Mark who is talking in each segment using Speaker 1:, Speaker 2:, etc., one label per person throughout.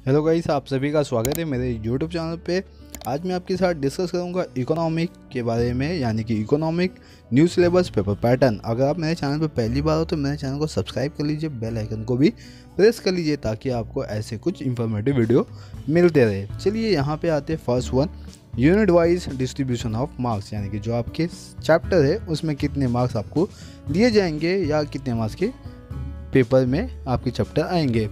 Speaker 1: Hello guys, आप सभी का स्वागत है मेरे यूट्यूब चैनल पे। आज मैं आपके साथ डिस्कस करूंगा इकोनॉमिक के बारे में, यानी कि economic new syllabus paper pattern. अगर आप मेरे चैनल पर पहली बार हो तो मेरे चैनल को सब्सक्राइब कर लीजिए, बेल आइकन को भी प्रेस कर लीजिए ताकि आपको ऐसे कुछ इंफॉर्मेटिव वीडियो मिलते रहे। चलिए यहाँ पे आते हैं first one, unit wise distribution of marks, यानी कि जो आपके चैप्टर है उसमें कितने मार्क्स आपको दिए जाएंगे या कितने मार्क्स के पेपर में आपके चैप्टर आएंगे।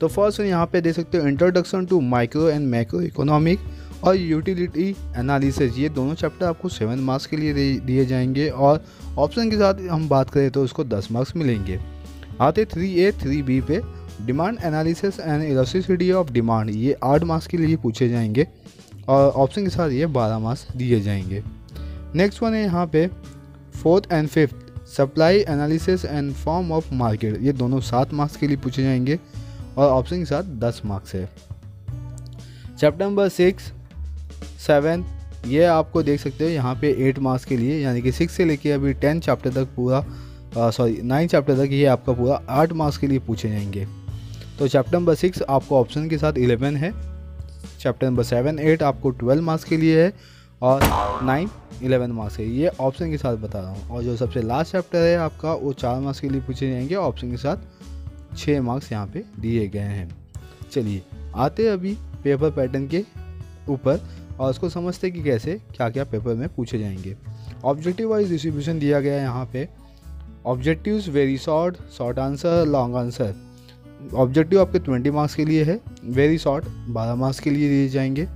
Speaker 1: तो फर्स्ट यहाँ पे देख सकते हो, introduction to micro and macro economic और यूटिलिटी एनालिसिस। ये दोनों चैप्टर आपको 7 मार्क्स के लिए दिए जाएंगे और ऑप्शन के साथ हम बात करें तो उसको 10 मार्क्स मिलेंगे। आते 3A 3B पे, demand analysis and elasticity of demand. ये 8 मार्क्स के लिए पूछे जाएंगे और ऑप्शन के साथ ये 12 मार्क्स दिए जाएंगे। नेक्स्ट वन है यहाँ पे 4th and 5th, supply analysis and form of market. ये दोनों 7 मार्क्स के लिए पूछे जाएंगे और ऑप्शन के साथ 10 मार्क्स है। चैप्टर नंबर 6, 7 ये आपको देख सकते हो यहाँ पे 8 मार्क्स के लिए, यानी कि 6 से लेके अभी 10 चैप्टर तक पूरा 9 चैप्टर तक ये आपका पूरा 8 मार्क्स के लिए पूछे जाएंगे। तो चैप्टर नंबर 6 आपको ऑप्शन के साथ 11 है, चैप्टर नंबर 7, 8 आपको 12 मार्क्स के लिए है और 9, 11 मार्क्स है। ये ऑप्शन के साथ बता रहा हूँ। और जो सबसे लास्ट चैप्टर है आपका वो 4 मार्क्स के लिए पूछे जाएंगे, ऑप्शन के साथ 6 मार्क्स यहाँ पे दिए गए हैं। चलिए आते अभी पेपर पैटर्न के ऊपर और उसको समझते कि कैसे क्या क्या पेपर में पूछे जाएंगे। ऑब्जेक्टिव वाइज डिस्ट्रीब्यूशन दिया गया है यहाँ पे। Objectives very short, short answer, long answer. Objective आपके 20 मार्क्स के लिए है, वेरी शॉर्ट 12 मार्क्स के लिए दिए जाएंगे,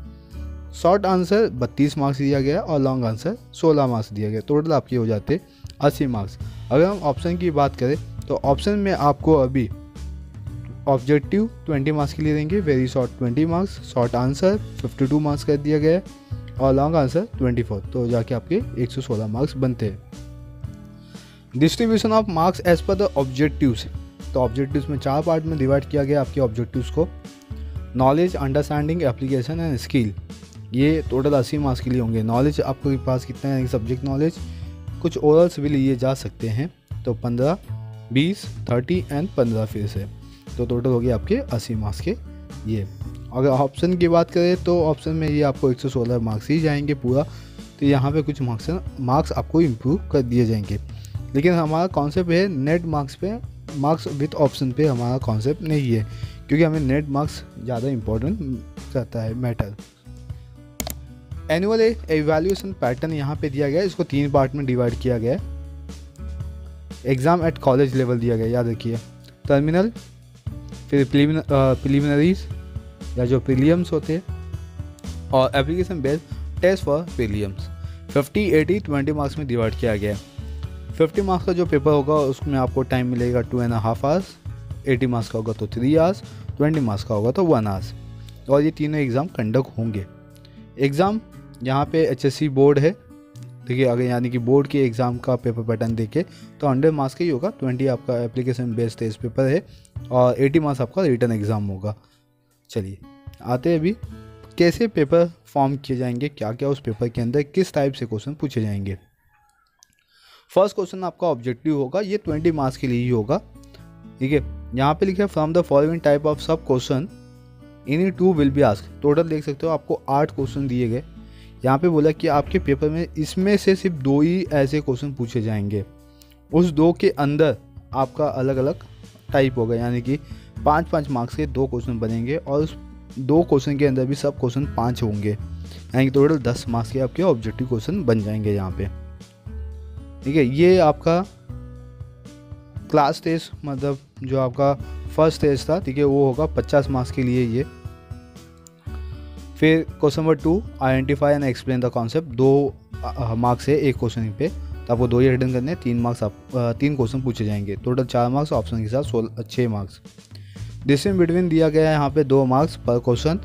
Speaker 1: शॉर्ट आंसर 32 मार्क्स दिया गया और लॉन्ग आंसर 16 मार्क्स दिया गया। टोटल आपके हो जाते 80 मार्क्स। अगर हम ऑप्शन की बात करें तो ऑप्शन में आपको अभी ऑब्जेक्टिव 20 मार्क्स के लिए देंगे, very short 20 marks, short answer 52 marks कर दिया गया और लॉन्ग आंसर 24, तो जाके आपके 116 मार्क्स बनते हैं। Distribution of marks as per the objectives. तो ऑब्जेक्टिव्स में 4 पार्ट में डिवाइड किया गया आपके ऑब्जेक्टिव्स को। Knowledge, understanding, application and skill. ये टोटल 80 मार्क्स के लिए होंगे। नॉलेज आपके पास कितना है, सब्जेक्ट नॉलेज, कुछ ओरल्स भी लिए जा सकते हैं, तो 15, 20, 30 एंड 15 फिर से, तो टोटल हो गया आपके 80 मार्क्स के ये। अगर ऑप्शन की बात करें तो ऑप्शन में ये आपको 116 मार्क्स ही जाएंगे पूरा, तो यहाँ पे कुछ मार्क्स आपको इम्प्रूव कर दिए जाएंगे। लेकिन हमारा कॉन्सेप्ट है नेट मार्क्स पे, मार्क्स विथ ऑप्शन पे हमारा कॉन्सेप्ट नहीं है, क्योंकि हमें नेट मार्क्स ज़्यादा इम्पोर्टेंट करता है मैटर। एनुअल एवेल्यूएशन पैटर्न यहाँ पे दिया गया है, इसको 3 पार्ट में डिवाइड किया गया है। एग्ज़ाम एट कॉलेज लेवल दिया गया, याद रखिए। टर्मिनल, फिर प्रिलिमिनरीज या जो प्रीलिम्स होते हैं, और application based test for prelims. 50, 80, 20 marks में डिवाइड किया गया है। 50 मार्क्स का जो पेपर होगा उसमें आपको टाइम मिलेगा 2.5 आवर्स, 80 मार्क्स का होगा तो 3 आवर्स, 20 मार्क्स का होगा तो 1 आवर्स, और ये तीनों एग्ज़ाम कंडक्ट होंगे। एग्ज़ाम यहाँ पे HSC बोर्ड है, ठीक है। अगर यानी कि बोर्ड के एग्ज़ाम का पेपर पैटर्न देखे तो 100 मार्क्स का ही होगा। 20 आपका एप्लीकेशन बेस्ड टेस्ट पेपर है और 80 मार्क्स आपका रिटन एग्ज़ाम होगा। चलिए आते हैं अभी कैसे पेपर फॉर्म किए जाएंगे, क्या क्या उस पेपर के अंदर किस टाइप से क्वेश्चन पूछे जाएंगे। फर्स्ट क्वेश्चन आपका ऑब्जेक्टिव होगा, ये 20 मार्क्स के लिए ही होगा, ठीक है। यहाँ पे लिखा है from the following type of sub question any 2 will be asked. Total देख सकते हो आपको 8 क्वेश्चन दिए गए। यहाँ पे बोला कि आपके पेपर में इसमें से सिर्फ 2 ही ऐसे क्वेश्चन पूछे जाएंगे, उस 2 के अंदर आपका अलग अलग टाइप होगा, यानी कि 5-5 मार्क्स के 2 क्वेश्चन बनेंगे और उस 2 क्वेश्चन के अंदर भी सब क्वेश्चन 5 होंगे, यानी कि टोटल 10 मार्क्स के आपके ऑब्जेक्टिव क्वेश्चन बन जाएंगे यहाँ पे, ठीक है। ये आपका क्लास टेस्ट, मतलब जो आपका फर्स्ट टेस्ट था, ठीक है, वो होगा 50 मार्क्स के लिए ये। फिर question number 2, identify and explain the concept. 2 marks है एक क्वेश्चन पे, तो आपको 2 ही रिटर्न करने हैं, 3 क्वेश्चन पूछे जाएंगे, टोटल 4 मार्क्स, ऑप्शन के साथ 6 मार्क्स। डिस्टेंस बिटवीन दिया गया है यहाँ पे 2 मार्क्स पर क्वेश्चन,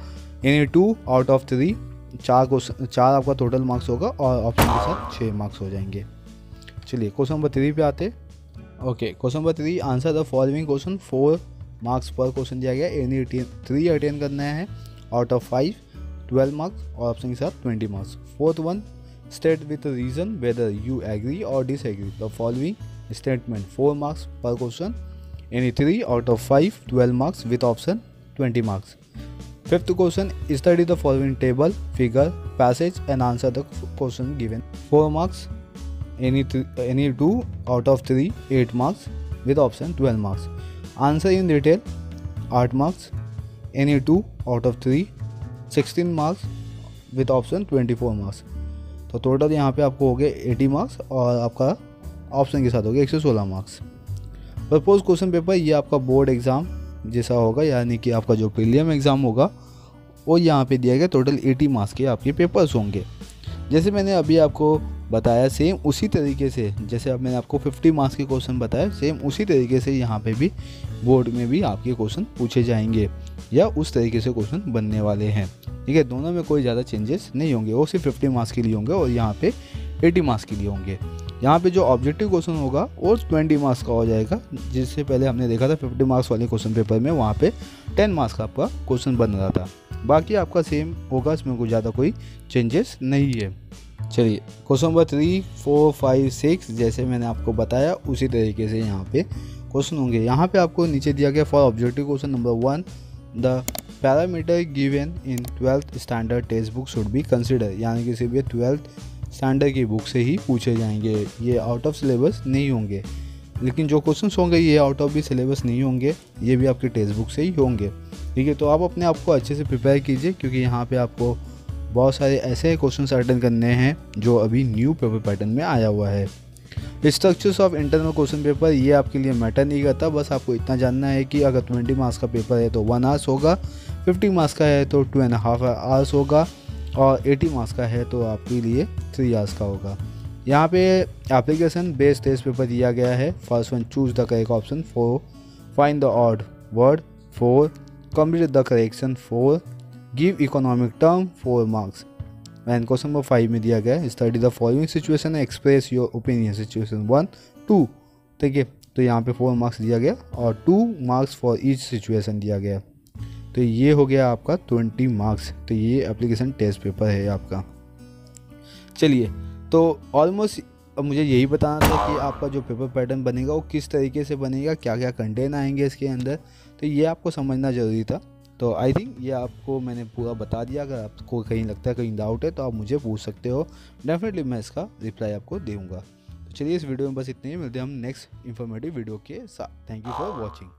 Speaker 1: यानी 2 आउट ऑफ 3, 4 आपका टोटल मार्क्स होगा और ऑप्शन के साथ 6 मार्क्स हो जाएंगे। चलिए क्वेश्चन नंबर 3 पे आते। Okay, question number 3, answer the following question. 4 marks पर क्वेश्चन दिया गया, एनी 3 अटेंड करना है, आउट ऑफ 5, 12 मार्क्स और ऑप्शन के साथ 20 marks. 4th one, state with reason whether you agree और disagree the following statement. 4 marks पर question, any 3 out of 5, 12 marks with option 20 marks. Fifth question, study the following table, figure, passage and answer the question given. 4 marks, any 2 out of 3, 8 marks with option 12 marks. Answer in detail, 8 marks, any 2 out of 3, 16 marks with option 24 marks. तो total यहाँ पे आपको हो गए 80 marks और आपका option के साथ हो गया 116 मार्क्स। प्रपोज क्वेश्चन पेपर ये आपका बोर्ड एग्ज़ाम जैसा होगा, यानी कि आपका जो प्रीलिम एग्ज़ाम होगा वो यहाँ पे दिया गया। टोटल 80 मार्क्स के आपके पेपर्स होंगे। जैसे मैंने अभी आपको बताया सेम उसी तरीके से, जैसे अब मैंने आपको 50 मार्क्स के क्वेश्चन बताया, सेम उसी तरीके से यहाँ पे भी बोर्ड में भी आपके क्वेश्चन पूछे जाएंगे या उस तरीके से क्वेश्चन बनने वाले हैं। ठीक है, दोनों में कोई ज़्यादा चेंजेस नहीं होंगे। वो सिर्फ 50 मार्क्स के लिए होंगे और यहाँ पे 80 मार्क्स के लिए होंगे। यहाँ पे जो ऑब्जेक्टिव क्वेश्चन होगा वो 20 मार्क्स का हो जाएगा। जिससे पहले हमने देखा था 50 मार्क्स वाले क्वेश्चन पेपर में वहाँ पे 10 मार्क्स का आपका क्वेश्चन बन रहा था। बाकी आपका सेम होगा, इसमें कोई ज़्यादा कोई चेंजेस नहीं है। चलिए क्वेश्चन नंबर 3, 4, 5, 6 जैसे मैंने आपको बताया उसी तरीके से यहाँ पे क्वेश्चन होंगे। यहाँ पे आपको नीचे दिया गया for objective question number 1, the parameter given in 12th standard text book should be consider, यानी कि सिर्फ ये 12th स्टैंडर्ड की बुक से ही पूछे जाएंगे, ये आउट ऑफ सिलेबस नहीं होंगे। लेकिन जो क्वेश्चन होंगे ये आउट ऑफ भी सिलेबस नहीं होंगे, ये भी आपके टेक्स्ट बुक से ही होंगे। ठीक है, तो आप अपने आप को अच्छे से प्रिपेयर कीजिए, क्योंकि यहाँ पे आपको बहुत सारे ऐसे क्वेश्चन अटेंड करने हैं जो अभी न्यू पेपर पैटर्न में आया हुआ है। Structures of internal question paper ये आपके लिए मैटर नहीं करता, बस आपको इतना जानना है कि अगर 20 मार्क्स का पेपर है तो 1 आवर्स होगा, 50 मार्क्स का है तो 2.5 आवर्स होगा और 80 मार्क्स का है तो आपके लिए 3 आवर्स का होगा। यहाँ पे एप्लीकेशन बेस्ड टेस्ट पेपर दिया गया है। First one, choose the correct option 4, find the odd word 4, complete the correction 4, give economic term 4 marks. And question number 5 में दिया गया है study the following situation, express your opinion situation 1, 2। ठीक है, तो यहाँ पे 4 मार्क्स दिया गया और 2 मार्क्स फॉर ईच सिचुएशन दिया गया। तो ये हो गया आपका 20 मार्क्स। तो ये एप्लीकेशन टेस्ट पेपर है आपका। चलिए, तो ऑलमोस्ट अब मुझे यही बताना था कि आपका जो पेपर पैटर्न बनेगा वो किस तरीके से बनेगा, क्या क्या कंटेंट आएंगे इसके अंदर, तो ये आपको समझना ज़रूरी था। तो आई थिंक ये आपको मैंने पूरा बता दिया। अगर आपको कहीं लगता है कहीं डाउट है तो आप मुझे पूछ सकते हो, डेफिनेटली मैं इसका रिप्लाई आपको दूंगा। तो चलिए इस वीडियो में बस इतने ही, मिलते हैं हम नेक्स्ट इन्फॉर्मेटिव वीडियो के साथ। Thank you for watching.